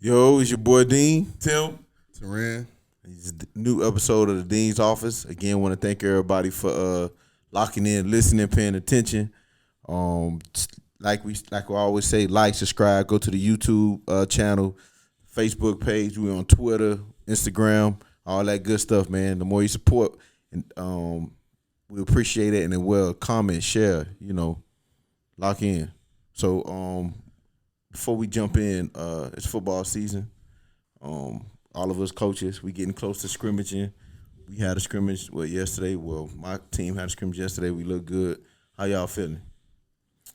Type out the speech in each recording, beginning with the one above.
Yo, it's your boy Dean. Tim. Taran. It's a new episode of the Dean's Office. Again, want to thank everybody for locking in, listening, paying attention. Like we always say, like, subscribe, go to the YouTube channel, Facebook page. We on Twitter, Instagram, all that good stuff, man. The more you support, and we appreciate it. And then comment, share, lock in. So before we jump in, it's football season. All of us coaches, we getting close to scrimmaging. We had a scrimmage yesterday. Well, my team had a scrimmage yesterday. We look good. How y'all feeling?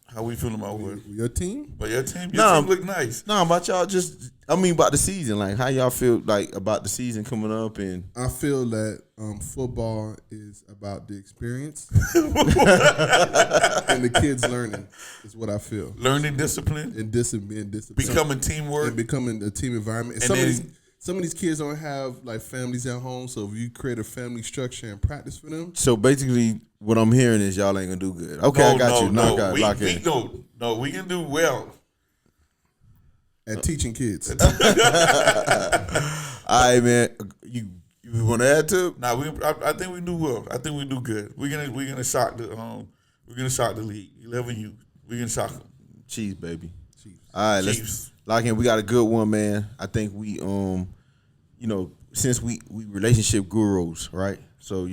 How we feeling about what? Your team? But your team look nice. No, about y'all about the season. Like, how y'all feel like about the season coming up? And I feel that football is about the experience and the kids learning is what I feel. Learning discipline. And discipline. Becoming teamwork. And becoming a team environment. And some of these kids don't have like families at home, so if you create a family structure and practice for them. So basically, what I'm hearing is y'all ain't gonna do good. Okay, I got you. We can do well at teaching kids. All right, man. You want to add to it? Nah, I think we do well. I think we do good. We're gonna shock the league. 11U. We're gonna shock them. Chiefs, baby. Chiefs. All right, let's lock in. We got a good one, man. I think we since we relationship gurus, right? So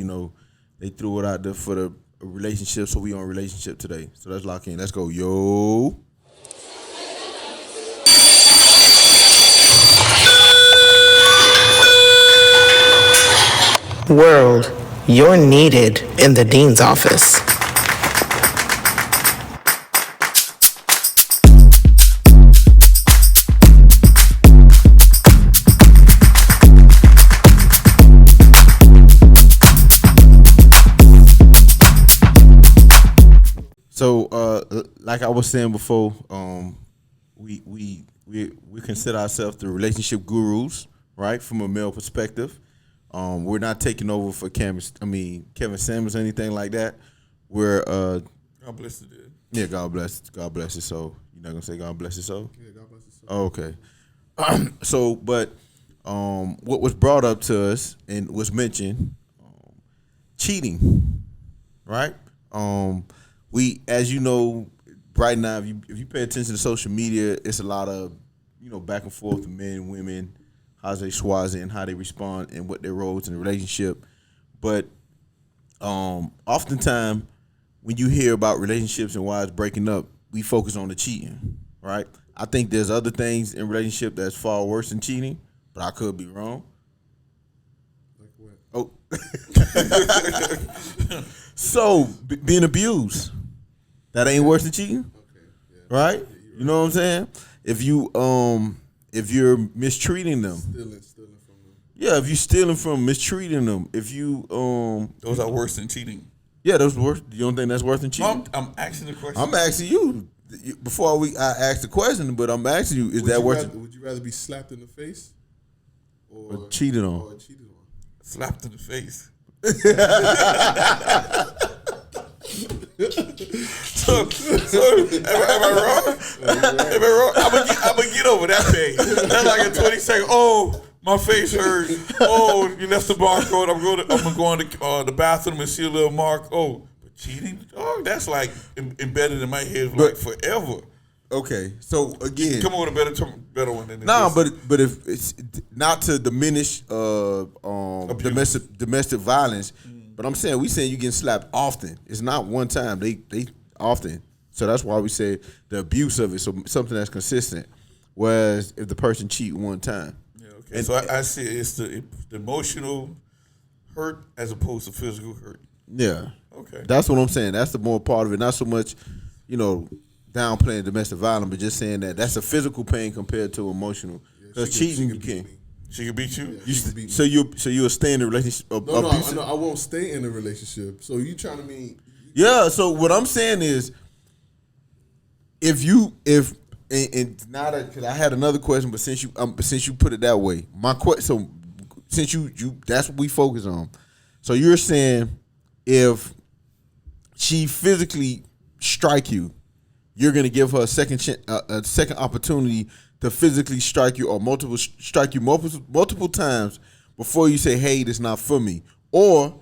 they threw it out there for the relationship, so we on relationship today. So let's lock in. Let's go, yo. World, you're needed in the Dean's office. So, like I was saying before, we consider ourselves the relationship gurus, right? From a male perspective. We're not taking over for Kevin Samuels or anything like that. We're God bless the dead. Yeah, God bless his soul. You're not gonna say God bless his soul? Yeah, God bless his soul. Oh, okay. What was brought up to us and was mentioned, cheating, right? We, as you know, right now, if you pay attention to social media, it's a lot of back and forth of men and women. How's they schwaza and how they respond and what their roles in the relationship. But oftentimes when you hear about relationships and why it's breaking up, we focus on the cheating, right? I think there's other things in relationship that's far worse than cheating, but I could be wrong. Like what? Oh. So, being abused, that ain't worse than cheating? Okay. Yeah. Right? Yeah, You know what I'm saying? If you're mistreating them. Stealing from them. Yeah, if you stealing from, mistreating them. If you Those are worse than cheating. yeah, those worse. You don't think that's worse than cheating? I'm asking the question. I'm asking you before I ask the question, but I'm asking you: Is that worse? Would you rather be slapped in the face Or cheated on? Or cheated on? Slapped in the face. So am I wrong? Am I wrong? I'm gonna get over that pain. That's like a 20-second. Oh, my face hurt. Oh, you left the barcode. I'm gonna go in the bathroom and see a little mark. Oh, but cheating? Oh, that's like embedded in my head like forever. Okay, so again, Come on with a better one than this. no, but if it's not to diminish domestic violence, but I'm saying you getting slapped often. It's not one time. They often. So that's why we say the abuse of it. So something that's consistent. Whereas if the person cheat one time. Yeah, okay. And so I see it's the emotional hurt as opposed to physical hurt. Yeah. Okay. That's what I'm saying. That's the more part of it. Not so much, downplaying domestic violence, but just saying that that's a physical pain compared to emotional. Because cheating, you can't. She can beat you. Yeah, she can beat me. So you'll stay in the relationship. No, I won't stay in a relationship. So you trying to mean? Yeah. So what I'm saying is, if now that, because I had another question, but since you put it that way, my question. So since you that's what we focus on. So you're saying if she physically strike you, you're gonna give her a second opportunity to physically strike you or strike you multiple times before you say, hey, this not for me. Or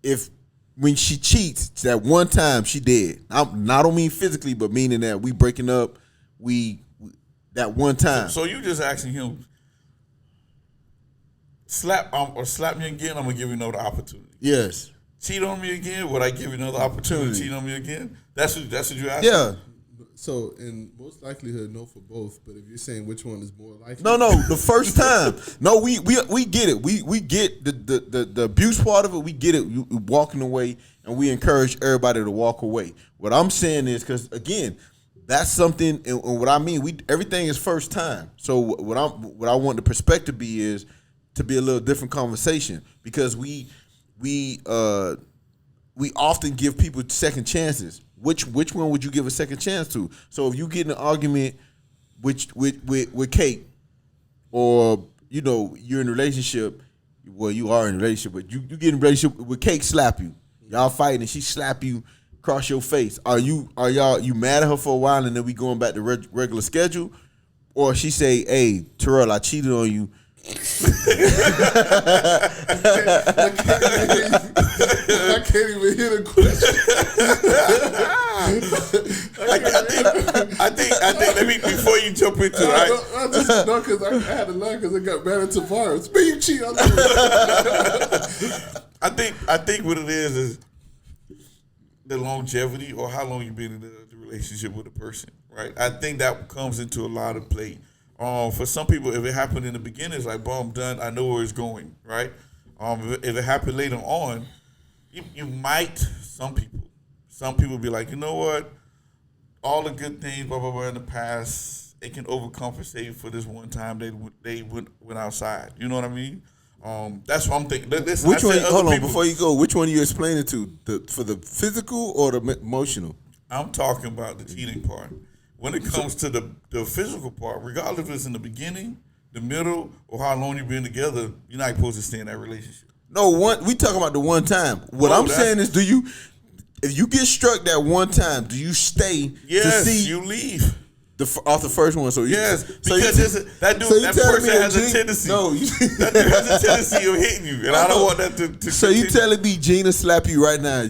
if when she cheats, that one time she did. I don't mean physically, but meaning that we breaking up, that one time. So you just asking him, slap me again, I'm going to give you another opportunity. Yes. Cheat on me again, would I give you another opportunity to cheat on me again? That's what you asking? Yeah. So, in most likelihood, no for both. But if you're saying which one is more likely, No, the first time. No, we get it. We get the abuse part of it. We get it. You walking away, and we encourage everybody to walk away. What I'm saying is, because again, that's something. And what I mean, everything is first time. So what I want the perspective is to be a little different conversation, because we often give people second chances. Which one would you give a second chance to? So if you get in an argument with Kate, or you're in a relationship, well, you are in a relationship, but you get in a relationship with Kate, slap you, y'all fighting, and she slap you across your face. Are you mad at her for a while, and then we going back to regular schedule, or she say, hey, Terrell, I cheated on you. I can't even hear the question. I think. Let me, before you jump into it. Because I had to laugh because I got mad at Tavares. Man, you cheat. I think what it is the longevity, or how long you've been in the relationship with a person, right? I think that comes into a lot of play. For some people, if it happened in the beginning, it's like, boom, done, I know where it's going, right? If it happened later on, you might, some people be like, you know what, all the good things, blah, blah, blah, in the past, it can overcompensate for this one time they went outside. You know what I mean? That's what I'm thinking. Which one? Hold on, before you go, which one are you explaining to? For the physical or the emotional? I'm talking about the cheating part. When it comes to the physical part, regardless if it's in the beginning, the middle, or how long you've been together, you're not supposed to stay in that relationship. No, we talking about the one time. What I'm saying is, if you get struck that one time, do you stay to see? You leave. Off the first one, so because that person has a tendency. That dude has a tendency of hitting you, and I don't want that to. So you telling me Gina slap you right now?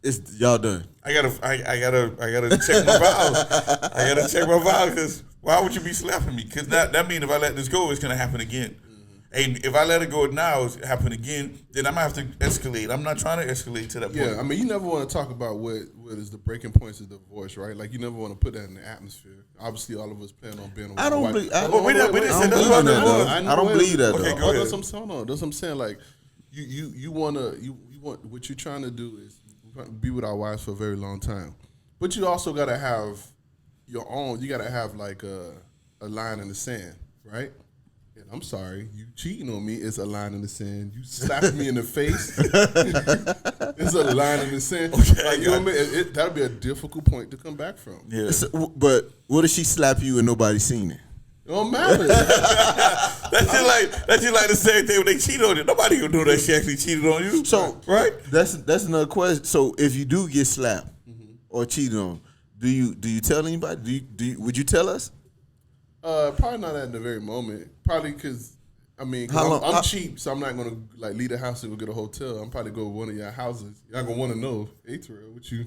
It's y'all done. I gotta check my vows. Because why would you be slapping me? Because that means if I let this go, it's gonna happen again. And if I let it go now, it's happen again. Then I'm gonna have to escalate. I'm not trying to escalate to that point. Yeah, I mean, you never want to talk about what is the breaking points of divorce, right? Like, you never want to put that in the atmosphere. Obviously, all of us plan on being. I don't believe that. I don't believe that. Okay, though. go ahead. That's what I'm saying. Like, you want what you're trying to do is be with our wives for a very long time, but you also gotta have your own. You gotta have like a line in the sand, right? And I'm sorry, you cheating on me is a line in the sand. You slapping me in the face, it's a line in the sand. Okay, like, you know what I mean? That'll be a difficult point to come back from. Yeah. But what if she slap you and nobody's seen it? It don't matter. That's just like the same thing when they cheat on you. Nobody gonna know that she actually cheated on you. So right? That's another question. So if you do get slapped or cheated on, do you tell anybody? Would you tell us? Probably not at the very moment. Probably because I'm cheap, so I'm not gonna like leave the house and go get a hotel. I'm probably go to one of your houses. You're not gonna want to know, hey Terrell, what you?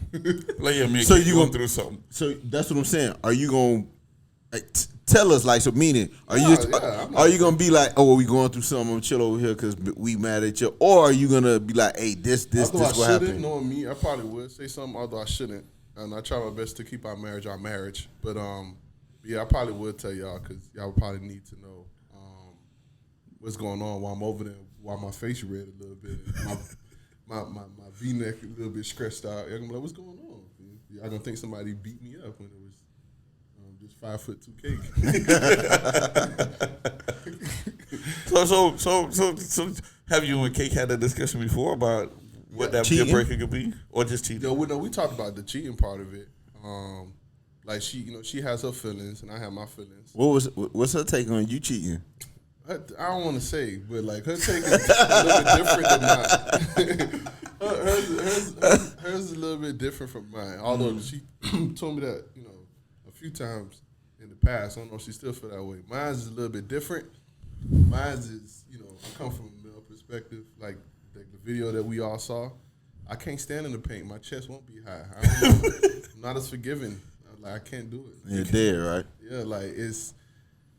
So you going through something? So that's what I'm saying. Are you gonna tell us, like, so meaning, are you gonna be like, oh, well, we going through something, I'm chill over here because we mad at you, or are you gonna be like, hey, this what happened? Knowing me, I probably would say something, although I shouldn't, and I try my best to keep our marriage. But yeah, I probably would tell y'all because y'all would probably need to know what's going on while I'm over there, while my face red a little bit, my V-neck a little bit stretched out. Y'all gonna be like, what's going on? Y'all gonna think somebody beat me up when it was just 5'2" cake. So have you and Cake had a discussion before about what that deal breaker could be, or just cheating? No, we talked about the cheating part of it. Like she has her feelings and I have my feelings. What's her take on you cheating? I don't want to say, but like her take is a little bit different than mine. Hers is a little bit different from mine. Although she told me that a few times in the past. I don't know if she still feel that way. Mine's is a little bit different. Mine's is, I come from a male perspective, like the video that we all saw. I can't stand in the paint. My chest won't be high. I don't know. I'm not as forgiving. Like, I can't do it. You're dead, right? Yeah, like it's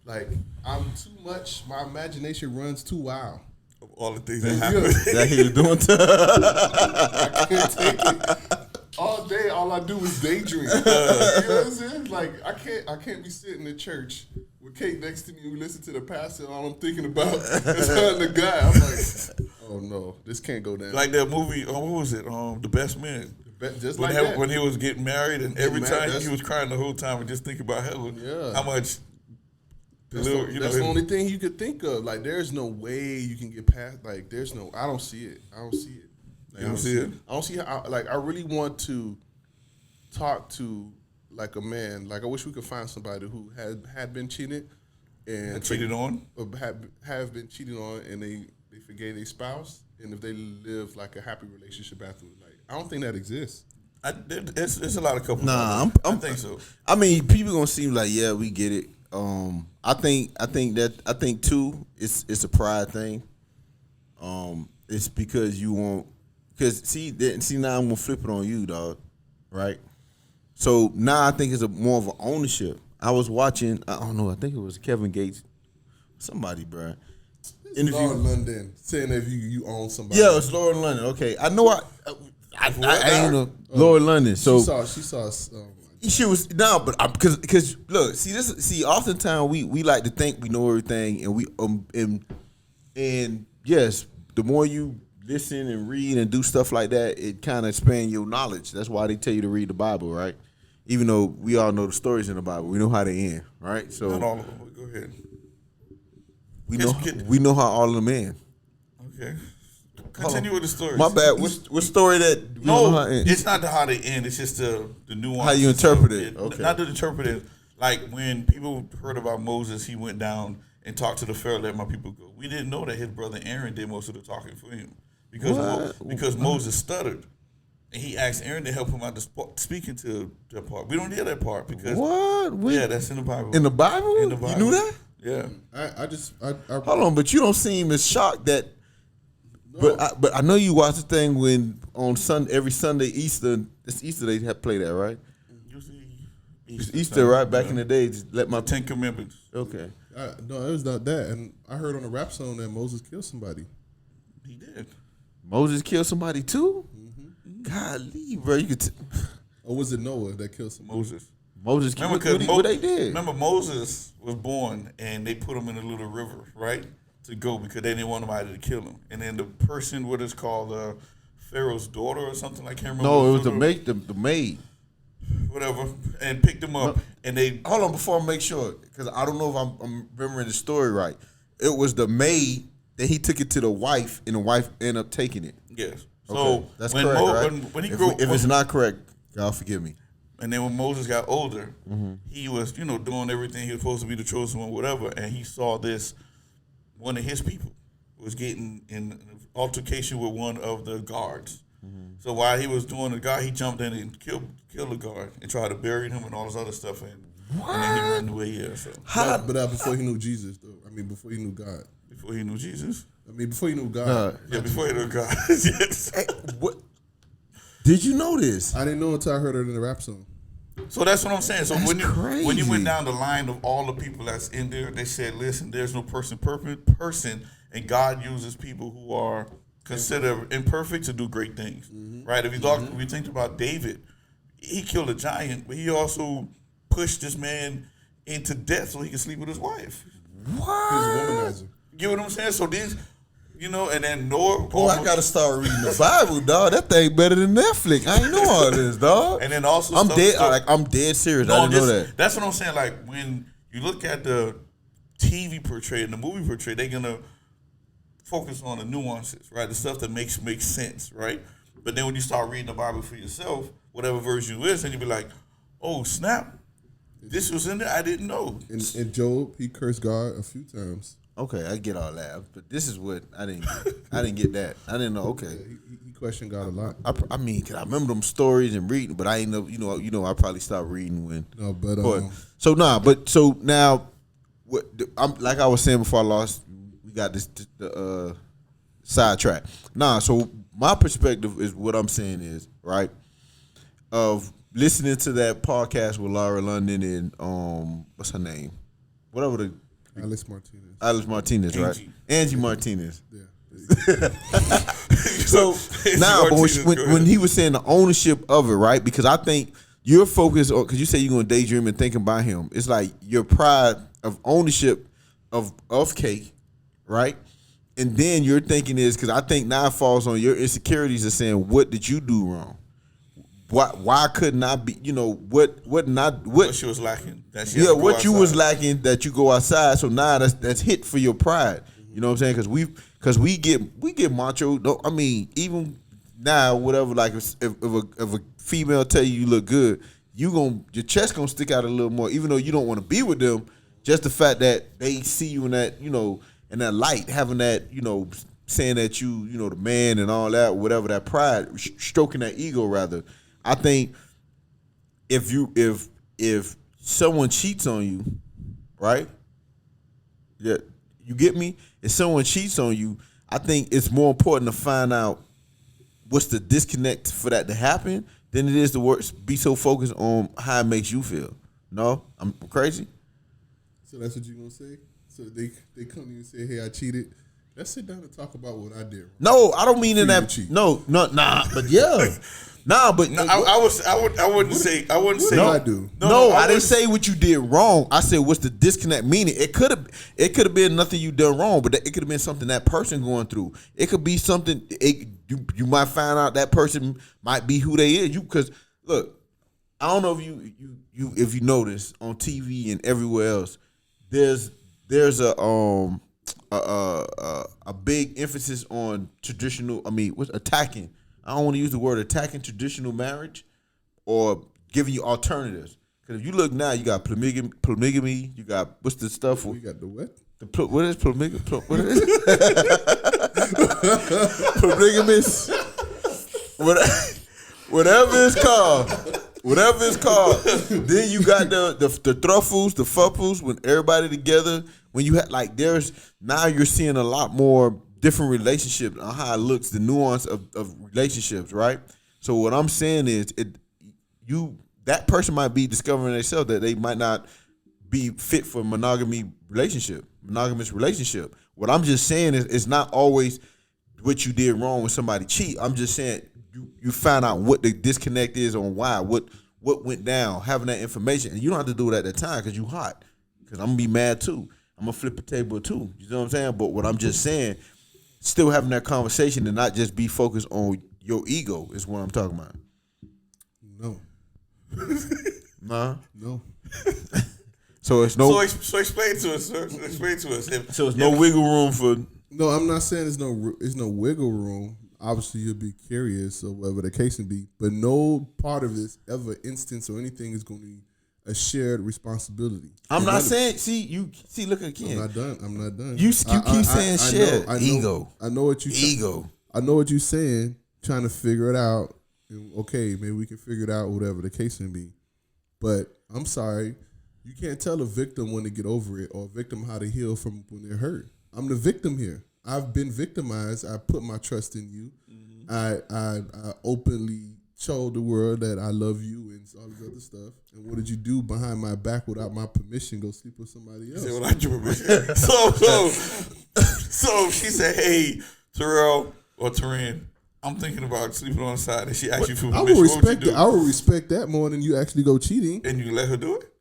like I'm too much. My imagination runs too wild. All the things that happen. That he was doing I can't take it. All day, all I do is daydream. You know what I'm saying? Like I can't be sitting in church with Kate next to me. We listen to the pastor. And all I'm thinking about is her and the guy. I'm like, oh no, this can't go down. Like that movie. What was it? The Best Man. Just when, like that. When he was getting married, and every time married, he was crying the whole time and just think about heaven. Yeah. How much. That's the only thing you could think of. Like, there's no way you can get past. Like, I don't see it. I don't see it. Like, You don't see it? I don't see how. Like, I really want to talk to like a man. Like, I wish we could find somebody who had been cheated and cheated on, or have been cheated on, and they forgave their spouse, and if they live like a happy relationship afterwards. Like, I don't think that exists. It's a lot of couples. Nah, I think so. I mean, people gonna seem like, yeah, we get it. I think too, it's a pride thing. It's because you want, see now I'm gonna flip it on you, dog. Right? So now I think it's more of an ownership. I was watching, I don't know, I think it was Kevin Gates, somebody, bro. Lauren London saying that you own somebody. Yeah, it's Lauren London. Okay, I know. I ain't know Lauren London. So she saw. she was but because look, oftentimes we like to think we know everything, and we and yes, the more you listen and read and do stuff like that, it kind of expands your knowledge. That's why they tell you to read the Bible, right? Even though we all know the stories in the Bible, we know how they end, right? So Not all of them. Go ahead. we know how all of them end. Okay. Continue with the story. My bad. What story that? You know how it ends? It's not how they end. It's just the nuance. How you interpret it. Okay. Not to interpret it. Like when people heard about Moses, he went down and talked to the Pharaoh, let my people go. We didn't know that his brother Aaron did most of the talking for him because Moses stuttered. And he asked Aaron to help him out speaking to that part. We don't hear that part because that's in the Bible. In the Bible? In the Bible. You knew that? Yeah. I Hold on, but you don't seem as shocked that. No. But I know you watch the thing when on every Sunday Easter. It's Easter they have play that, right? It's Easter, right? Back in the day, just let my Ten Commandments. Okay. No, it was not that. And I heard on a rap song that Moses killed somebody. He did. Moses killed somebody too? Mm-hmm. Golly, bro, you could. Or was it Noah that killed somebody? Moses killed. What they did? Remember, Moses was born and they put him in a little river, right, to go because they didn't want nobody to kill him. And then the person, what is called Pharaoh's daughter or something, I can't remember. No, it was the maid. Whatever, and picked him up, and they hold on before I make sure, because I don't know if I'm remembering the story right. It was the maid that he took it to the wife, and the wife ended up taking it. Yes, okay. So that's correct, right? When if it's not correct, God forgive me. And then when Moses got older, he was doing everything he was supposed to be the chosen one, whatever, and he saw this. One of his people was getting in an altercation with one of the guards. So while he was doing the guard, he jumped in and killed the guard and tried to bury him and all this other stuff. And then he ran away. Yeah. So. But before he knew Jesus, though. I mean, before he knew God. Before he knew Jesus. I mean, before he knew God. Yeah, before he knew God. Yes. Hey, what? Did you know this? I didn't know until I heard it in the rap song. So that's what I'm saying. So that's when you went down the line of all the people that's in there, they said, listen, there's no person, and God uses people who are considered imperfect to do great things, right? If you think about David, he killed a giant, but he also pushed this man into death so he could sleep with his wife. What? He was a womanizer. You know what I'm saying? So these, and then Noah. Boy, I gotta start reading the Bible, dog. That thing better than Netflix. I ain't know all this, dog. And then also, I'm dead serious. I didn't know that. That's what I'm saying. Like when you look at the TV portrayed and the movie portrayed, they're gonna focus on the nuances, right? The stuff that makes sense, right? But then when you start reading the Bible for yourself, whatever version you is, and you be like, oh snap, this was in there. I didn't know. In Job, he cursed God a few times. Okay, I get all that, but this is what I didn't get that. I didn't know. Okay, He question got a lot. I mean, 'cause I remember them stories and reading, but I ain't know. I probably stopped reading when. No, but so now, I'm like I was saying before I lost. We got the sidetrack. So my perspective is what I'm saying is right of listening to that podcast with Laura London and what's her name, whatever the Alice Martinez, right? Angie Martinez. Yeah. So now, but when he was saying the ownership of it, right? Because I think you're focused on, because you say you're going to daydream and think about him. It's like your pride of ownership of Kay, right? And then your thinking is, because I think now it falls on your insecurities of saying, what did you do wrong? Why couldn't I be? What she was lacking. What you was lacking that you go outside. So now that's hit for your pride. You know what I'm saying? Because we get macho. I mean, even now, whatever. Like if a female tell you look good, your chest gonna stick out a little more, even though you don't want to be with them. Just the fact that they see you in that in that light, having that saying that you the man and all that, whatever, that pride, stroking that ego rather. I think if someone cheats on you, right? Yeah, you get me? If someone cheats on you, I think it's more important to find out what's the disconnect for that to happen than it is to be so focused on how it makes you feel. No? I'm crazy? So that's what you gonna say? So they come to you and say, hey, I cheated. Let's sit down and talk about what I did wrong. No, I don't mean in that. No, but yeah. Nah, but I wouldn't say. No, I do. No, I didn't say what you did wrong. I said what's the disconnect. Meaning it could have been nothing you done wrong, but it could have been something that person going through. It could be something. You might find out that person might be who they is. Because look, I don't know if you notice on TV and everywhere else, there's a big emphasis on traditional. I mean, what's attacking. I don't want to use the word attacking traditional marriage or giving you alternatives. Because if you look now, you got polygamy. You got what's the stuff? You got the what? What is polygamy? What is polygamous? Whatever it's called. Whatever it's called. Then you got the thruffles, the fupples, when everybody together. When you have now you're seeing a lot more different relationships on how it looks, the nuance of relationships, right? So what I'm saying is that person might be discovering themselves that they might not be fit for monogamous relationship. What I'm just saying is it's not always what you did wrong when somebody cheat. I'm just saying you find out what the disconnect is on why, what went down, having that information. And you don't have to do it at that time because you hot. Because I'm going to be mad too. I'm going to flip a table too. You know what I'm saying? But what I'm just saying, still having that conversation and not just be focused on your ego is what I'm talking about. No. Nah? No. So it's no. So explain to us, sir. Explain to us. So it's no wiggle room for. No, I'm not saying there's no wiggle room. Obviously, you'll be curious or whatever the case may be, but no part of this ever instance or anything is going to be a shared responsibility. I'm not saying. Look again. I'm not done. You keep saying shared ego. I know what you ego. I know what you're saying. Trying to figure it out. Okay, maybe we can figure it out. Whatever the case may be. But I'm sorry, you can't tell a victim when to get over it or a victim how to heal from when they're hurt. I'm the victim here. I've been victimized. I put my trust in you. Mm-hmm. I openly showed the world that I love you and all this other stuff. And what did you do behind my back without my permission? Go sleep with somebody else. Without your permission. So she said, "Hey, Terrell or Taryn, I'm thinking about sleeping on the side." And she asked you for permission. I would respect that more than you actually go cheating. And you let her do it?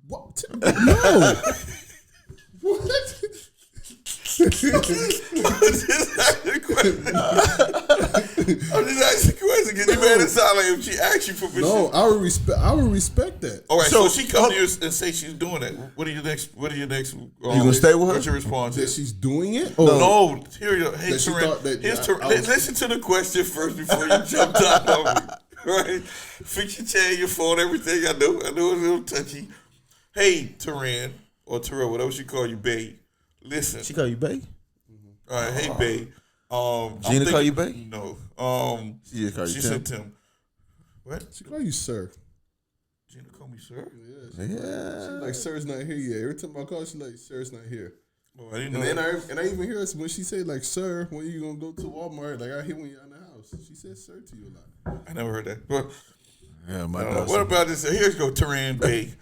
What? No. What? I'm just asking a question. Can you make it sound like if she asked you for permission? No, I would respect that. All right, so she comes to you and say she's doing it. What are your next? You gonna stay with her? What's your response? That she's doing it? No. Here you go. Hey, listen to the question first before you jump down on me. Right? Fix your chair, your phone, everything. I know it's a little touchy. Hey, Taryn or Terrell, whatever she call you, babe. Listen. She call you babe? All right, hey, babe. Gina call you back? No. She just call you She Tim? said Tim. What? She call you sir. Gina call me sir? Yeah. She like, sir's not here yet. Every time I call, she like, sir's not here. Oh, I didn't know. And I even hear us when she say like, sir, when you gonna go to Walmart? Like I hear when you're in the house. She says sir to you a lot. I never heard that. But Yeah, what about this? Here's go D3AN'S.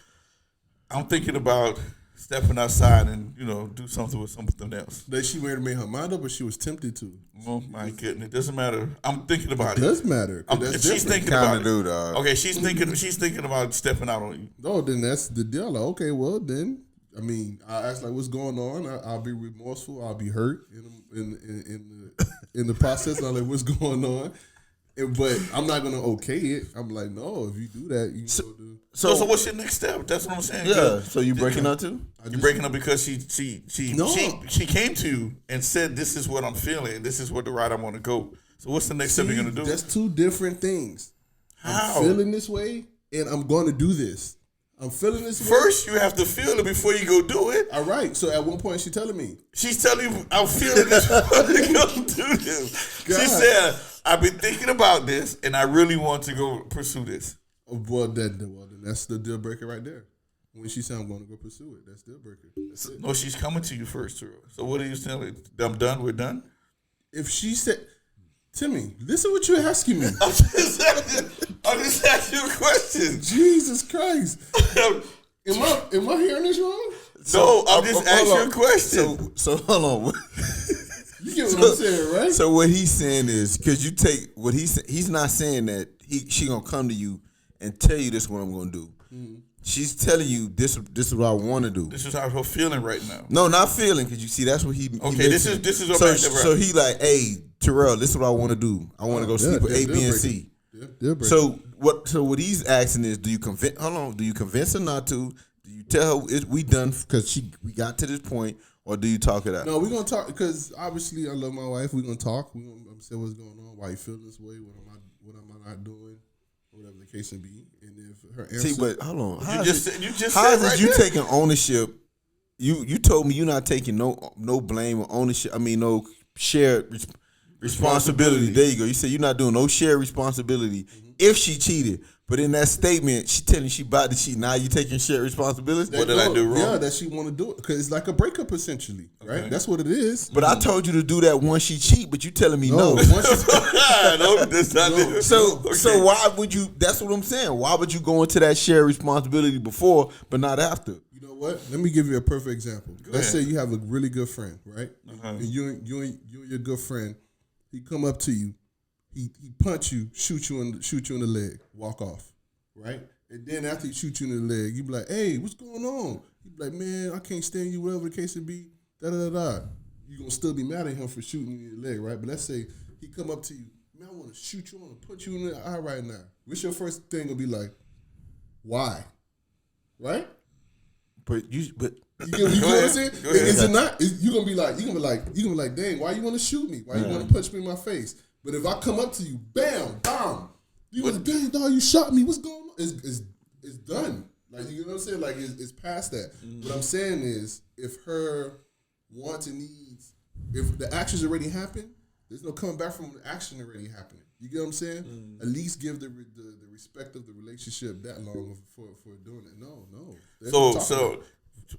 I'm thinking about stepping outside and do something with something else. That she made her mind up, or she was tempted to. Oh my goodness, it doesn't matter. I'm thinking about It it. does matter. If she's thinking Kinda about it. do, dog. Okay, she's thinking about stepping out on you. No, then that's the deal. Like, okay, well then, I mean, I ask like, what's going on? I'll be remorseful. I'll be hurt in the process. I'm like, what's going on? But I'm not gonna okay it. I'm like, no, if you do that, you go do. So what's your next step? That's what I'm saying. Yeah. So you breaking up too? You're breaking up because she No. she came to you and said, "This is what I'm feeling. This is what the route I want to go." So what's the next step you're gonna do? That's two different things. How? I'm feeling this way, and I'm going to do this. I'm feeling this way. First, you have to feel it before you go do it. All right. So at one point, she's telling me, She's telling you, "I'm feeling this before you go do this." God. She said, "I've been thinking about this, and I really want to go pursue this." well, then that's the deal breaker right there. When she said, I'm going to go pursue it, that's deal breaker. That's it. No, she's coming to you first, Terrell. So what are you telling? I'm done. We're done. If she said, Timmy, listen what you're asking me. I'm just asking you a question. Jesus Christ. Am I hearing this wrong? No, I'm just asking you a question. So hold on. You get what I'm saying, right? So what he's saying is, because you take what he's not saying that she gonna come to you and tell you this is what I'm gonna do. She's telling you this is what I want to do. This is how her feeling right now. No, not feeling, because you see that's what he. Okay, this is what so he like, hey Terrell, this is what I want to do. I want to go sleep with A, B, and C. Deal breaker. So what he's asking is, do you convince? Hold on, do you convince her not to? Do you tell her we done because we got to this point, or do you talk it out? No, we're gonna talk because obviously I love my wife. We're gonna talk. We're gonna say what's going on, why you feel this way, what am I not doing, whatever the case may be. And if her answer, See, but hold on, You just how said is right it you there. taking ownership? You told me you're not taking no blame or ownership. I mean, no shared responsibility. There you go. You said you're not doing no shared responsibility if she cheated. But in that statement, she telling you she about to cheat. Now you taking shared responsibility. What did I do wrong? Yeah, that she want to do it because it's like a breakup essentially, right? Okay. That's what it is. But I told you to do that once she cheat. But you telling me no. Once No, that's not it. So why would you? That's what I'm saying. Why would you go into that shared responsibility before, but not after? You know what? Let me give you a perfect example. Let's ahead. say you have a really good friend, right? And you and your good friend, he come up to you, he punch you, shoot you in the leg, walk off, right? And then after he shoot you in the leg, you be like, "Hey, what's going on?" He be like, "Man, I can't stand you, whatever the case may be." Da da da da. You gonna still be mad at him for shooting you in the leg, right? But let's say he come up to you, "Man, I want to shoot you, I want to punch you in the eye right now." What's your first thing gonna be like? Why? Right? But You know what I'm saying? Is it not? You gonna be like, dang, why you want to shoot me? Why you want to punch me in my face? But if I come up to you, bam, bam, you like, dang, dog, you shot me. What's going on? It's done. Like, you know what I'm saying? Like, it's past that. What I'm saying is, if her wants and needs, if the actions already happened, there's no coming back from the action already happening. You get what I'm saying? At least give the respect of the relationship that long for doing it. No. There's no talking. So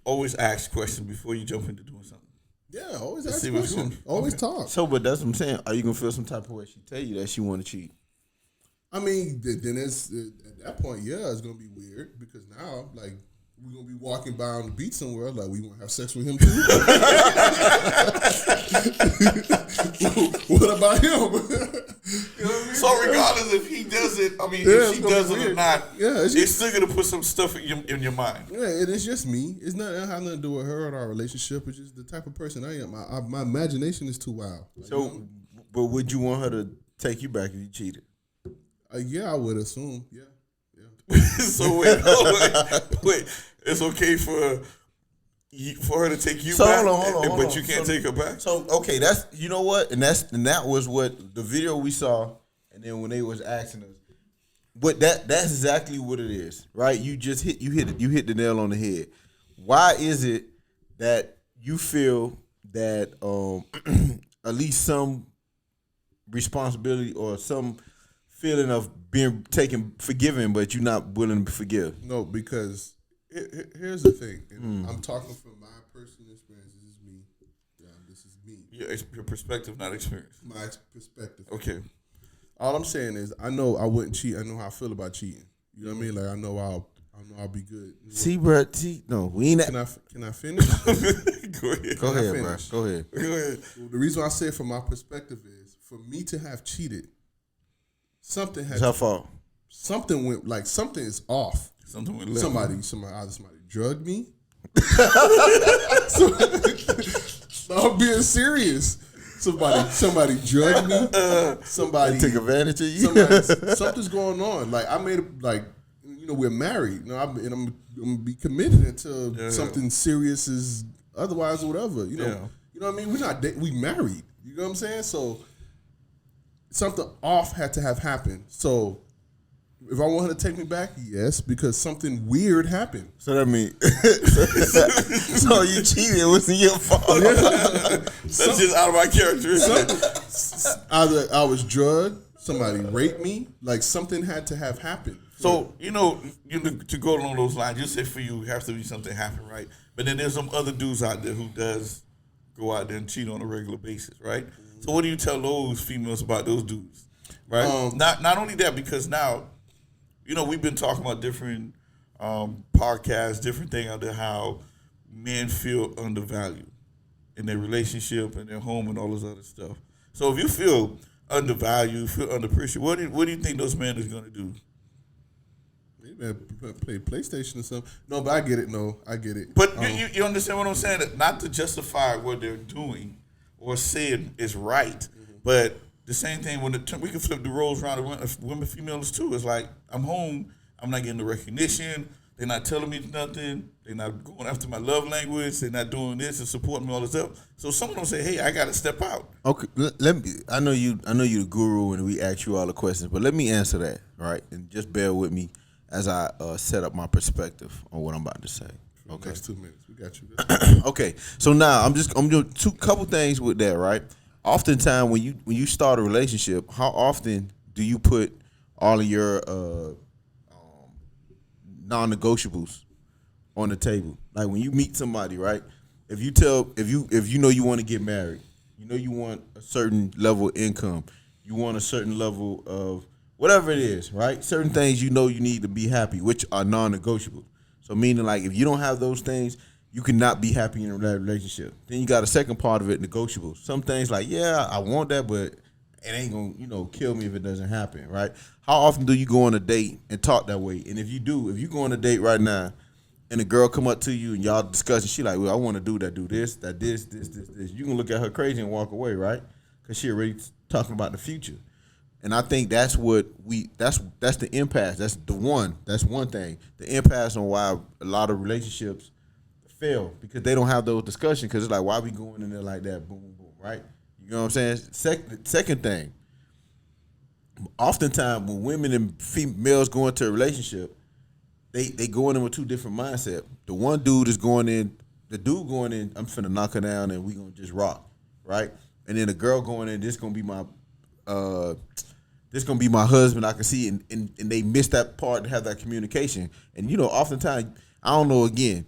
always ask questions before you jump into doing something. Yeah, always ask see what's questions. going- Always talk. So, but that's what I'm saying. Are you gonna feel some type of way? She tell you that she want to cheat. I mean, then it's at that point, yeah, it's gonna be weird because now, like, we're gonna be walking by on the beach somewhere, like we want to have sex with him too. What about him? You know what I mean? So regardless if he does it, if it's she gonna does be it or weird. not, Yeah, it's it's still gonna put some stuff in your mind. Yeah, and it's just me. It has nothing to do with her and our relationship. It's just the type of person I am. My imagination is too wild. Like, So, but would you want her to take you back if you cheated? yeah, I would assume. Yeah. So wait, it's okay for her to take you So back, hold on. but you can't take her back. So okay, that's you know what, and that was what the video we saw, and then when they was asking us, but that's exactly what it is, right? You just hit the nail on the head. Why is it that you feel that at least some responsibility or some feeling of being forgiven, but you're not willing to forgive? No, because here's the thing. And I'm talking from my personal experience. This is me. This is me. Your perspective, not experience. My perspective. Okay. All I'm saying is, I know I wouldn't cheat. I know how I feel about cheating. You know what I mean? Like I know I'll be good. See, bro. No, we ain't. Can I finish? Go ahead. Go ahead, bro. finish? Go ahead. Go ahead. Well, the reason I say it from my perspective is, for me to have cheated, something It's her fault. something went, like something is off. Something went left. Somebody drugged me. No, I'm being serious. Somebody drugged me. Somebody They took advantage of you. something's going on. Like I made we're married. I'm gonna be committed until something serious is otherwise or whatever. You know what I mean? We're not we married. You know what I'm saying? So something off had to have happened. So if I want her to take me back, yes, because something weird happened. So that means so you cheated. It wasn't your fault. That's just out of my character. Either I was drugged, somebody raped me, like something had to have happened. So, to go along those lines, you say for you, it has to be something happen, right? But then there's some other dudes out there who does go out there and cheat on a regular basis, right? So what do you tell those females about those dudes, right? Not only that, because now, we've been talking about different podcasts, different things out there, how men feel undervalued in their relationship and their home and all this other stuff. So if you feel undervalued, feel underappreciated, what do you think those men is going to do? Play PlayStation or something. No, but I get it. No, I get it. But you understand what I'm saying? Not to justify what they're doing or saying is right, but the same thing when we can flip the roles around to women, females too. It's like I'm home, I'm not getting the recognition. They're not telling me nothing. They're not going after my love language. They're not doing this and supporting me all this stuff. So some of them say, "Hey, I got to step out." Okay, let me. I know you the guru, and we ask you all the questions, but let me answer that, right? And just bear with me as I set up my perspective on what I'm about to say. Okay, next 2 minutes, we got you. Okay, so now I'm doing couple things with that, right? Oftentimes when you start a relationship, how often do you put all of your non-negotiables on the table? Like when you meet somebody, right? If you know you want to get married, you want a certain level of income, you want a certain level of whatever it is, right? Certain things you need to be happy, which are non-negotiable. So meaning like if you don't have those things, you cannot be happy in that relationship. Then you got a second part of it, negotiable. Some things like, yeah, I want that, but it ain't gonna kill me if it doesn't happen, right? How often do you go on a date and talk that way? And if you go on a date right now and a girl come up to you and y'all discussing, she like, well, I want to do this, you can look at her crazy and walk away, right? Because she already talking about the future. And I think that's the impasse. That's one thing. The impasse on why a lot of relationships fail, because they don't have those discussions, because it's like, why we going in there like that? Boom, boom, boom, right? You know what I'm saying? Second thing, oftentimes when women and females go into a relationship, they go in with two different mindsets. The one dude is going in, I'm finna knock her down and we gonna just rock, right? And then the girl going in, this gonna be my husband, I can see, and they miss that part to have that communication. And oftentimes, I don't know, again,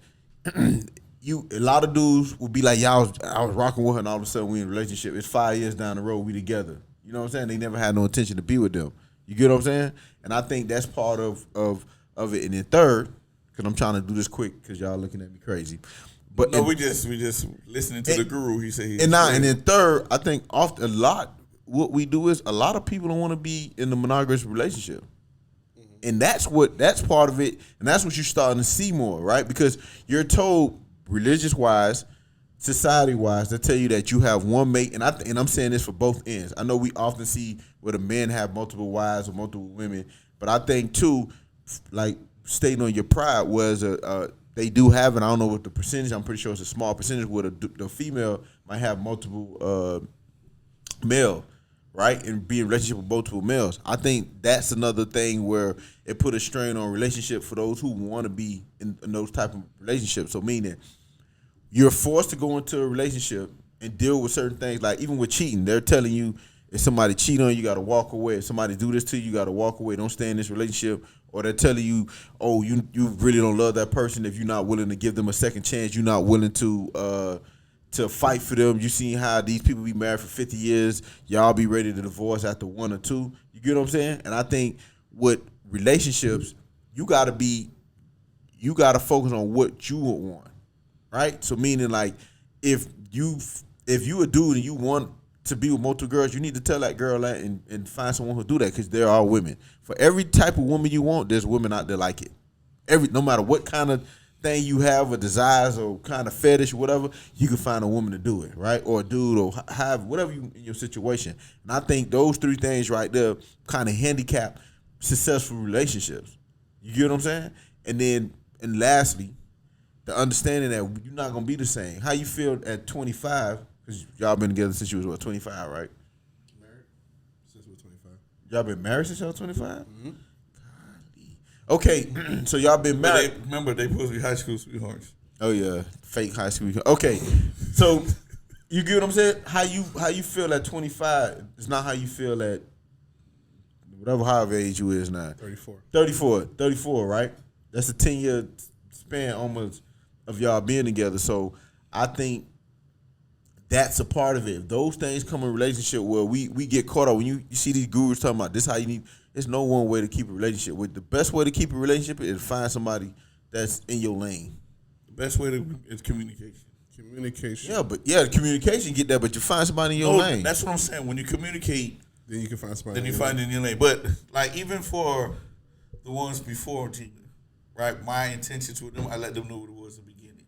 a lot of dudes will be like, I was rocking with her, and all of a sudden we in a relationship. It's 5 years down the road, we together. You know what I'm saying? They never had no intention to be with them. You get what I'm saying? And I think that's part of it. And then third, because I'm trying to do this quick because y'all looking at me crazy. But no, we just listening to the guru. He said and then third, I think what we do is a lot of people don't want to be in a monogamous relationship. And that's part of it, and that's what you're starting to see more, right? Because you're told, religious-wise, society-wise, they tell you that you have one mate, and I'm saying this for both ends. I know we often see where the men have multiple wives or multiple women, but I think too, like stating on your pride was they do have, and I don't know what the percentage. I'm pretty sure it's a small percentage where the female might have multiple male. Right, and be in a relationship with multiple males. I think that's another thing where it put a strain on relationship for those who want to be in those type of relationships. So meaning you're forced to go into a relationship and deal with certain things, like even with cheating. They're telling you If somebody cheat on you, you got to walk away. If somebody do this to you, you got to walk away. Don't stay in this relationship. Or they're telling you, oh, you really don't love that person if you're not willing to give them a second chance. You're not willing to fight for them. You seen how these people be married for 50 years. Y'all be ready to divorce after 1 or 2. You get what I'm saying? And I think with relationships, you got to focus on what you want, right? So meaning like if you a dude and you want to be with multiple girls, you need to tell that girl that and find someone who do that, because there are women. For every type of woman you want, there's women out there like it. No matter what kind of thing you have or desires or kind of fetish or whatever, you can find a woman to do it, right? Or a dude, or have whatever you in your situation. And I think those 3 things right there kind of handicap successful relationships. You get what I'm saying? And lastly, the understanding that you're not gonna be the same. How you feel at 25? Because y'all been together since you was 25, right? Married since we're 25. Y'all been married since y'all 25? Mm-hmm. Okay, so y'all been married. Remember, they supposed to be high school sweethearts. Oh yeah, fake high school. Okay, so you get what I'm saying? How you feel at 25 is not how you feel at however age you is now. 34, right? That's a 10-year span almost of y'all being together. So I think that's a part of it. If those things come in a relationship where we get caught up, when you see these gurus talking about this, how you need. There's no one way to keep a relationship. The best way to keep a relationship is to find somebody that's in your lane. The best way is communication. Communication. Yeah, the communication get that, but you find somebody in your lane. That's what I'm saying. When you communicate, then you can find somebody. Then you find it in your lane. But like even for the ones before cheating, right? My intentions with them, I let them know what it was in the beginning.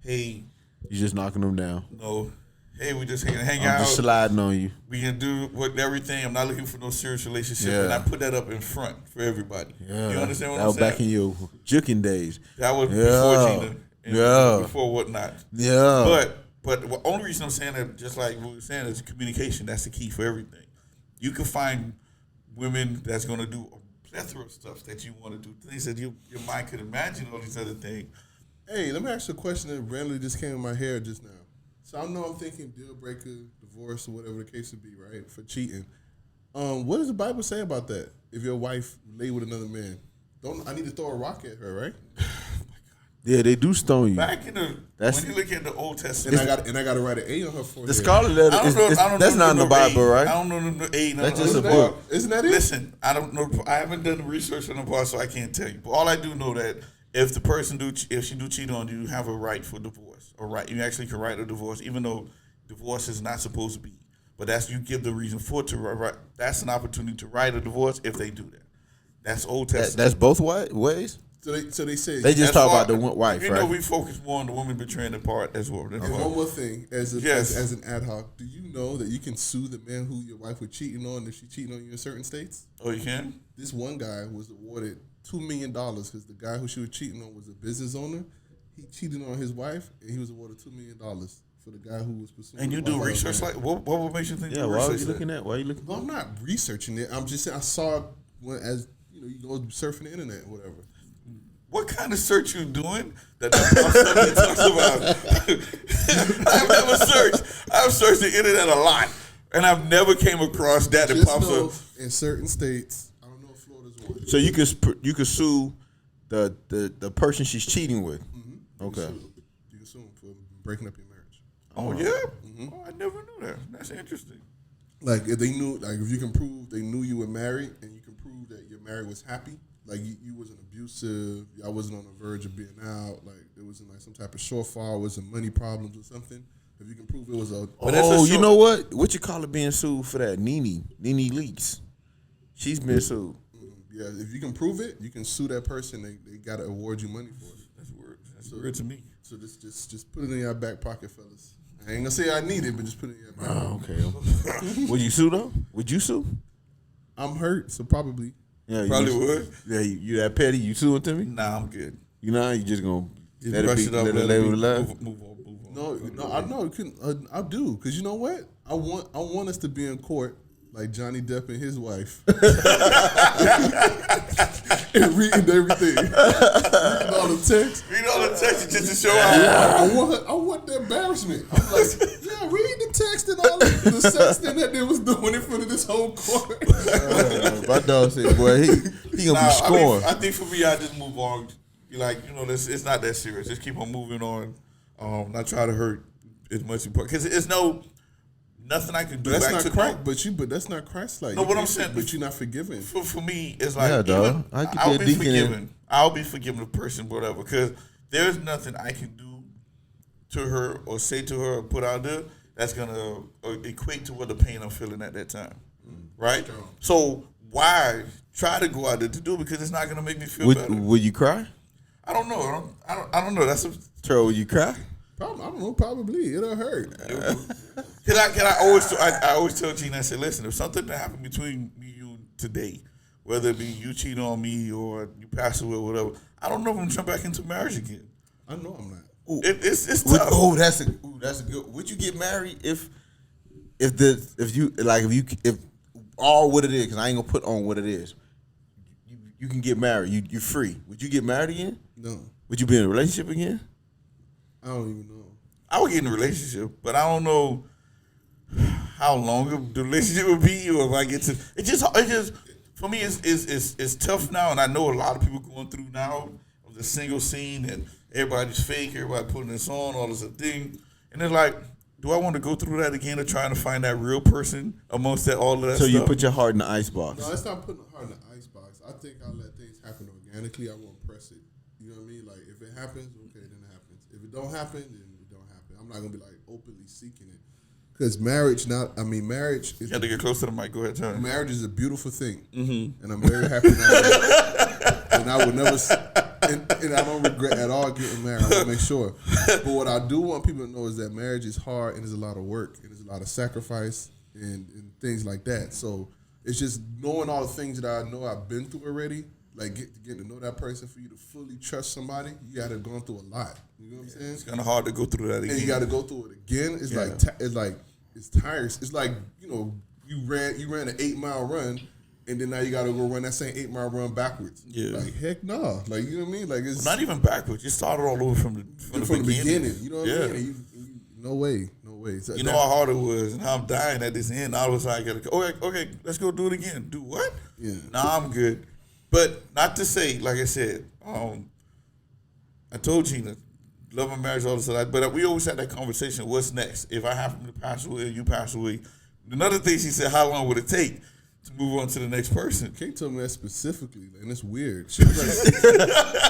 Hey, you just knocking them down. No. Hey, we just hang out. I'm just sliding on you. We can do everything. I'm not looking for no serious relationship. Yeah. And I put that up in front for everybody. Yeah. You understand what I'm saying? That was back in your juking days. That was before Gina. And before whatnot. Yeah. But the only reason I'm saying that, just like we were saying, is communication. That's the key for everything. You can find women that's going to do a plethora of stuff that you want to do, things that your mind could imagine, all these other things. Hey, let me ask you a question that randomly just came in my head just now. So I know I'm thinking deal breaker, divorce, or whatever the case would be, right, for cheating. What does the Bible say about that? If your wife lay with another man, I need to throw a rock at her, right? Yeah, they do stone you. Back in when you look at the Old Testament, and I got to write an A on her forehead. The Scarlet Letter that's not in the Bible, right? I don't know the A. That's just a book. Isn't that it? Listen, I don't know. I haven't done the research on the part, so I can't tell you. But all I do know that if the person if she do cheat on you, you have a right for divorce. Or right, you actually can write a divorce, even though divorce is not supposed to be. But you give the reason for it to write. That's an opportunity to write a divorce if they do that. That's Old Testament. That's both ways. So they say they just talk about the wife, right? You know, we focus more on the woman betraying the part as well. And one more thing, as an ad hoc, do you know that you can sue the man who your wife was cheating on if she's cheating on you in certain states? Oh, you can? This one guy was awarded $2 million because the guy who she was cheating on was a business owner. He cheated on his wife, and he was awarded $2 million for the guy who was pursuing. And you do research like what makes you think? Yeah, why are you looking at? Why are you looking? Well, I'm not researching it. I'm just saying I saw it as you go surfing the internet, or whatever. What kind of search you doing that pops up and talks about? I've never searched. I've searched the internet a lot, and I've never came across that that pops up. In certain states, I don't know if Florida's one. So you could sue the person she's cheating with. Mm-hmm. Okay. You can sue them for breaking up your marriage. Oh yeah. Mm-hmm. Oh, I never knew that. That's interesting. Like if they knew, like if you can prove they knew you were married, and you can prove that your marriage was happy. Like you wasn't abusive, y'all wasn't on the verge of being out. Like there wasn't like some type of shortfall, wasn't money problems or something. If you can prove it was you know what? What you call it being sued for that? Nene Leakes. She's been sued. Yeah, if you can prove it, you can sue that person. They gotta award you money for it. That's weird. That's weird to me. So just put it in your back pocket, fellas. I ain't gonna say I need it, but just put it in your back pocket. Okay. Would you sue though? Would you sue? I'm hurt, so probably. Yeah, probably would. Yeah, you that petty? You suing to me? Nah, I'm good. You know, you just gonna let it be, let it lay with love. Move on. No, I know. I do, because you know what? I want us to be in court like Johnny Depp and his wife, and reading everything, reading all the text. Reading all the text just to show out. I want the embarrassment. I'm like, yeah, read the text and all the sexting that they was doing in front of his whole court. My dog said, boy, he gonna be scoring. I think for me, I just move on. Be like, it's not that serious. Just keep on moving on. Not try to hurt as much because it's nothing I can do. That's back not to Christ, but that's not Christ-like. No, what I'm saying, but you're not forgiven. For me, it's like, Yeah, dog. I'll be forgiven. I'll be forgiven the person, whatever, because there's nothing I can do to her or say to her or put out there that's gonna equate to what the pain I'm feeling at that time, right? So why try to go out there to do it because it's not gonna make me feel better? Would you cry? I don't know. I don't know. That's Terrell, would you cry? Probably, I don't know. Probably it'll hurt. I always tell Gina, I say, listen, if something that happened between me and you today, whether it be you cheat on me or you pass away or whatever, I don't know if I'm gonna jump back into marriage again. I know I'm not. It's tough. That's a good. Would you get married if all what it is? Because I ain't gonna put on what it is. You can get married. You're free. Would you get married again? No. Would you be in a relationship again? I don't even know. I would get in a relationship, but I don't know how long the relationship would be, or if I get to. It just for me, it's tough now, and I know a lot of people going through now of the single scene, and everybody's fake, everybody putting this on, all this thing, and it's like, do I want to go through that again of trying to find that real person amongst all of that So stuff? you put your heart in the icebox. No, it's not putting the heart in the icebox. I think I'll let things happen organically. I won't press it. You know what I mean? Like, if it happens, okay, then it happens. If it don't happen, then it don't happen. I'm not gonna be like openly seeking it, because marriage is. You have to get close to the mic. Go ahead, Tony. Marriage is a beautiful thing, and I'm very happy now. And I would never, and I don't regret at all getting married. I want to make sure. But what I do want people to know is that marriage is hard and there's a lot of work and there's a lot of sacrifice and things like that. So it's just knowing all the things that I know I've been through already. Like getting to know that person, for you to fully trust somebody, you got to go through a lot. You know what I'm saying? It's kind of hard to go through that again. And you got to go through it again. It's it's tiresome. It's like, you ran an 8-mile run, and then now you got to go run that same 8-mile run backwards. Yeah. Like, heck no. Like, you know what I mean? Like, it's not even backwards. You started all over from the beginning. You know what I mean? And you, no way. So you know how hard it was, and how I'm dying at this end. All of a sudden, I got to okay, let's go do it again. Do what? Yeah. Nah, I'm good. But not to say, like I said, I told Gina, love my marriage, all this stuff. But we always had that conversation. What's next? If I happen to pass away, or you pass away. Another thing she said, how long would it take to move on to the next person? Kate told me that specifically, and it's weird. She was like,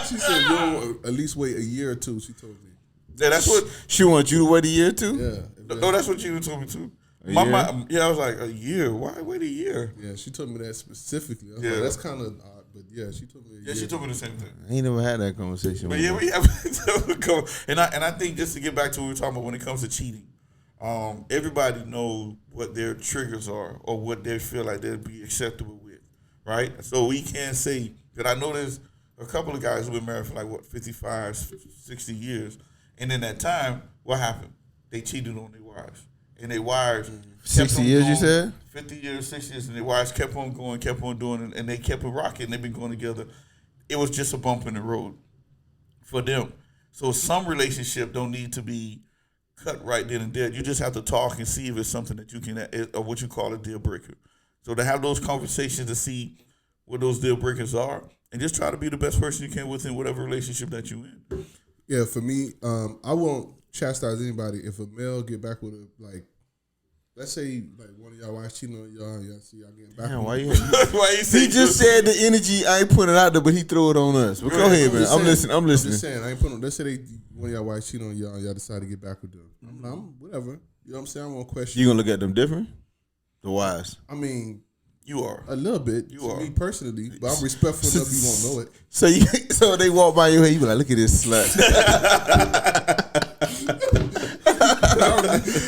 she said, "You'll at least wait a year or two." She told me. Yeah, that's what She wants you to wait a year too? Yeah. No, that's what Gina told me too. A year? I was like, a year? Why wait a year? Yeah, she told me that specifically. I was Yeah. like, that's kind of odd, but yeah, she told me. Yeah, she told me the same thing. I ain't never had that conversation. But with yeah, her. we have and I think just to get back to what we were talking about when it comes to cheating, everybody knows what their triggers are or what they feel like they'd be acceptable with, right? So we can't say that. I know there's a couple of guys who've been married for like 55, 60 years, and in that time, what happened? They cheated on their wives, and their wives 60 years, you said? 50 years, 60 years, and their wives kept on going, kept on doing it, and they kept it rocking. They've been going together. It was just a bump in the road for them. So some relationship don't need to be cut right then and there. You just have to talk and see if it's something that you can, or what you call a deal breaker. So to have those conversations to see what those deal breakers are, and just try to be the best person you can within whatever relationship that you're in. Yeah, for me, I won't chastise anybody if a male get back with let's say like one of y'all wives cheating on y'all see y'all getting back. Damn, why you? Why you say He just said the energy. I ain't putting it out there, but he threw it on us. But go ahead, man. I'm listening. I'm just saying, I ain't putting. Let's say one of y'all wives cheating on y'all, and y'all decide to get back with them. I'm whatever. You know what I'm saying? I won't question. You gonna look at them different? The wives. I mean, you are a little bit. You are me personally, but I'm respectful enough you won't know it. So they walk by your head, you be like, look at this slut.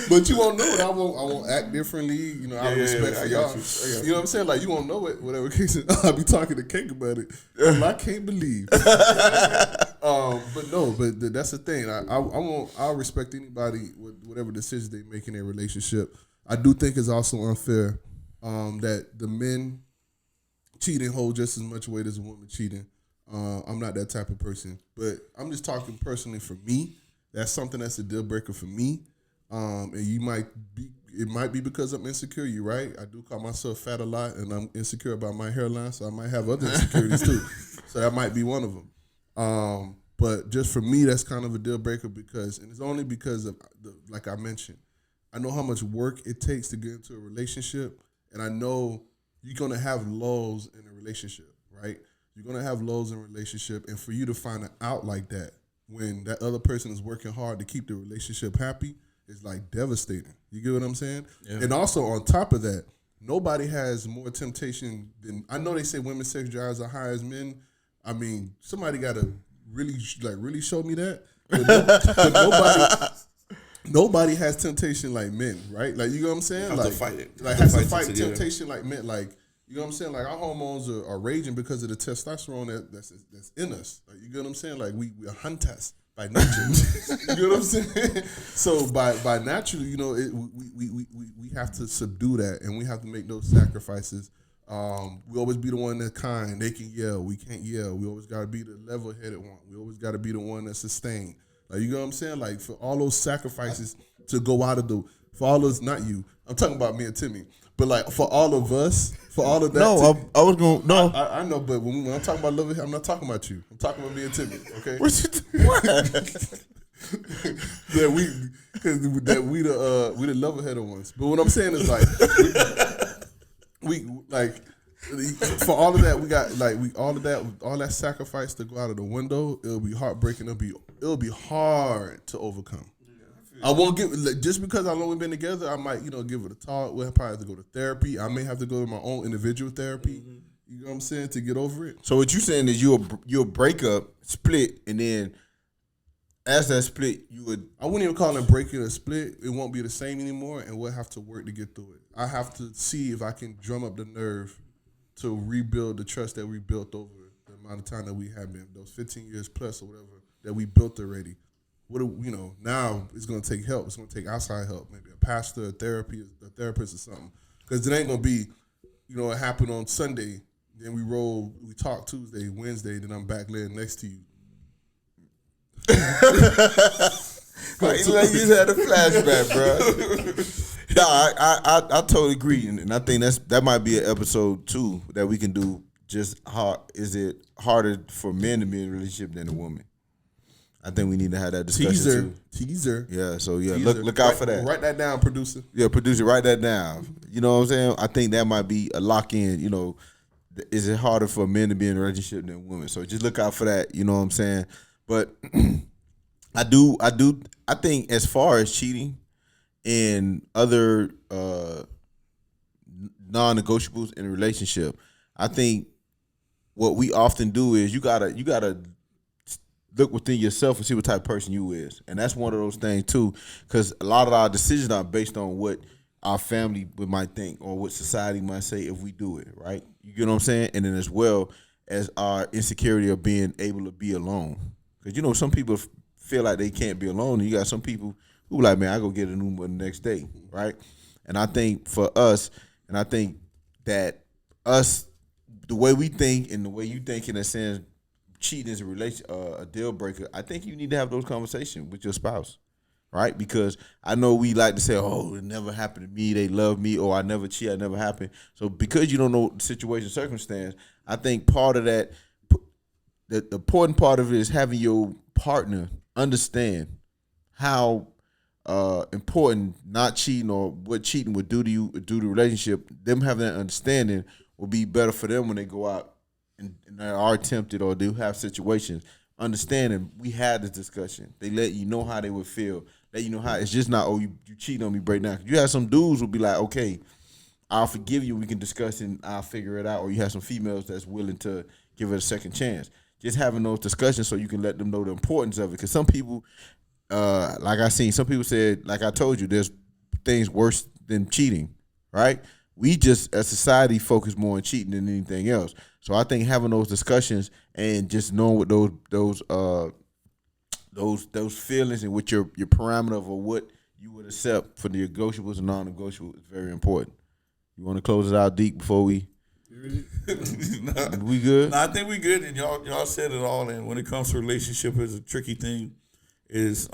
But you won't know it. I won't act differently. You know, out of respect for y'all. You know what I'm saying? Like, you won't know it. Whatever case, I'll be talking to Cake about it. I can't believe. But that's the thing. I'll respect anybody with whatever decisions they make in their relationship. I do think it's also unfair that the men cheating hold just as much weight as a woman cheating. I'm not that type of person, but I'm just talking personally for me. That's something that's a deal breaker for me. And you might it might be because I'm insecure. You're right. I do call myself fat a lot, and I'm insecure about my hairline, so I might have other insecurities too. So that might be one of them. But just for me, that's kind of a deal breaker because, and it's only because of like I mentioned, I know how much work it takes to get into a relationship, and I know you're gonna have lulls in a relationship, right? You're gonna have lulls in a relationship, and for you to find out like that when that other person is working hard to keep the relationship happy is like devastating. You get what I'm saying? Yeah. And also on top of that, nobody has more temptation than, I know they say women's sex drives are higher as men. I mean, somebody got to really show me that. But nobody has temptation like men, right? Like, you know what I'm saying? Have like, to fight it. Like, has to fight temptation like men. Like, you know what I'm saying? Like, our hormones are raging because of the testosterone that's in us. Like, you get what I'm saying? Like, we are hunters by nature. You know what I'm saying? So by naturally, you know, we have to subdue that, and we have to make those sacrifices. We always be the one that's kind. They can yell. We can't yell. We always got to be the level-headed one. We always got to be the one that's sustained. Like, you know what I'm saying? Like, for all those sacrifices to go out of for all those, not you. I'm talking about me and Timmy. But, like, for all of us, for all of that. No, I was going to, no. I know, but when I'm talking about love, I'm not talking about you. I'm talking about me and Timmy, okay? What? that we the level-headed ones. But what I'm saying is, like, we like, for all of that, we got, like, all that sacrifice to go out of the window, it'll be heartbreaking. It'll be hard to overcome. I won't give, like, just because I've only been together, I might, give it a talk. We'll probably have to go to therapy. I may have to go to my own individual therapy. Mm-hmm. You know what I'm saying, to get over it. So what you saying is you'll break up, split, and then as that split, I wouldn't even call it breaking or split. It won't be the same anymore, and we'll have to work to get through it. I have to see if I can drum up the nerve to rebuild the trust that we built over the amount of time that we have been, those 15 years plus or whatever that we built already. Now it's going to take help. It's going to take outside help, maybe a pastor, a therapist or something. Because it ain't going to be, it happened on Sunday, then we talk Tuesday, Wednesday, then I'm back laying next to you. Like you just had a flashback, bro. No, I totally agree, and I think that might be an episode too that we can do. Just is it harder for men to be in a relationship than a woman? I think we need to have that discussion Teaser. Yeah, so yeah, look out for that. Write that down, producer. Yeah, producer, write that down. You know what I'm saying? I think that might be a lock in. Is it harder for men to be in a relationship than women? So just look out for that. You know what I'm saying? But I think as far as cheating and other non-negotiables in a relationship, I think what we often do is you gotta look within yourself and see what type of person you is. And that's one of those things too, because a lot of our decisions are based on what our family might think or what society might say if we do it, right? You get what I'm saying? And then as well as our insecurity of being able to be alone. Because, some people feel like they can't be alone. And you got some people who like, man, I go get a new one the next day, right? And I think for us, and I think that us, the way we think and the way you think in a sense, cheating is a deal breaker. I think you need to have those conversations with your spouse, right? Because I know we like to say, "Oh, it never happened to me. They love me," or "I never cheat. I never happened." So because you don't know the situation, circumstance, I think part of that, the important part of it is having your partner understand how important not cheating or what cheating would do to you, do to the relationship. Them having that understanding will be better for them when they go out and they are tempted or do have situations. Understanding we had this discussion. They let you know how they would feel. Let you know how it's just not, oh, you cheat on me, break down. You have some dudes will be like, okay, I'll forgive you. We can discuss and I'll figure it out. Or you have some females that's willing to give it a second chance. Just having those discussions so you can let them know the importance of it. Because some people, like I seen, some people said, like I told you, there's things worse than cheating, right? We just, as society, focus more on cheating than anything else. So I think having those discussions and just knowing what those feelings and what your parameter of what you would accept for the negotiables and non-negotiables is very important. You want to close it out deep before we? We good? No, I think we good, and y'all said it all. And when it comes to relationship, is a tricky thing. Is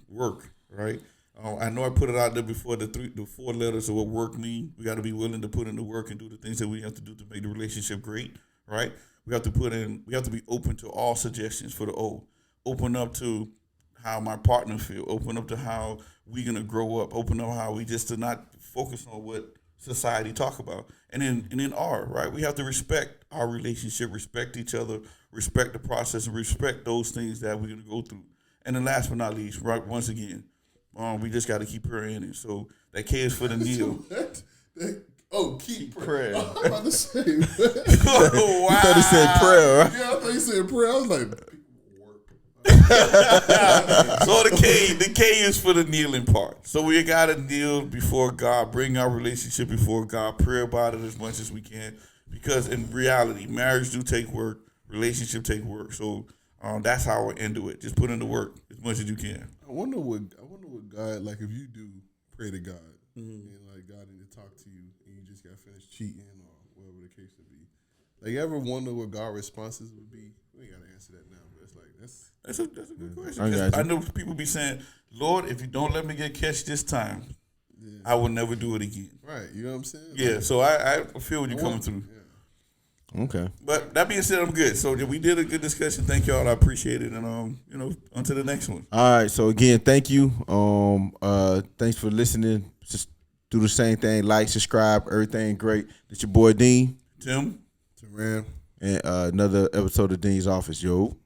work, right? I know I put it out there before the 4 letters of what work mean. We got to be willing to put in the work and do the things that we have to do to make the relationship great, right? We have to be open to all suggestions for the O. Open up to how my partner feel. Open up to how we gonna grow up. Open up how we just to not focus on what society talk about. And then R, right? We have to respect our relationship, respect each other, respect the process, and respect those things that we're gonna go through. And then last but not least, right? Once again, we just got to keep prayer in it. So that K is for the Neil. Keep prayer. I'm about to say. Oh, wow. You thought he said prayer, right? Yeah, I thought you said prayer. I was like, So the K is for the kneeling part. So we gotta kneel before God, bring our relationship before God, pray about it as much as we can. Because in reality, marriage do take work, relationship take work. So that's how I end it. Just put in the work as much as you can. I wonder what God, like, if you do pray to God and like God need to talk to you and you just got finished cheating or whatever the case would be. Like, you ever wonder what God's responses would be? We ain't gotta answer that now, but it's like That's a good question. 'Cause I know people be saying, Lord, if you don't let me get catch this time, I will never do it again. right. You know what I'm saying? Yeah, so I feel what you're coming through. Okay. But that being said, I'm good. So we did a good discussion. Thank y'all. I appreciate it. And on to the next one. All right. So again, thank you. Thanks for listening. Just do the same thing. Like, subscribe, everything great. It's your boy Dean. Tim. Taran. And another episode of Dean's Office, yo.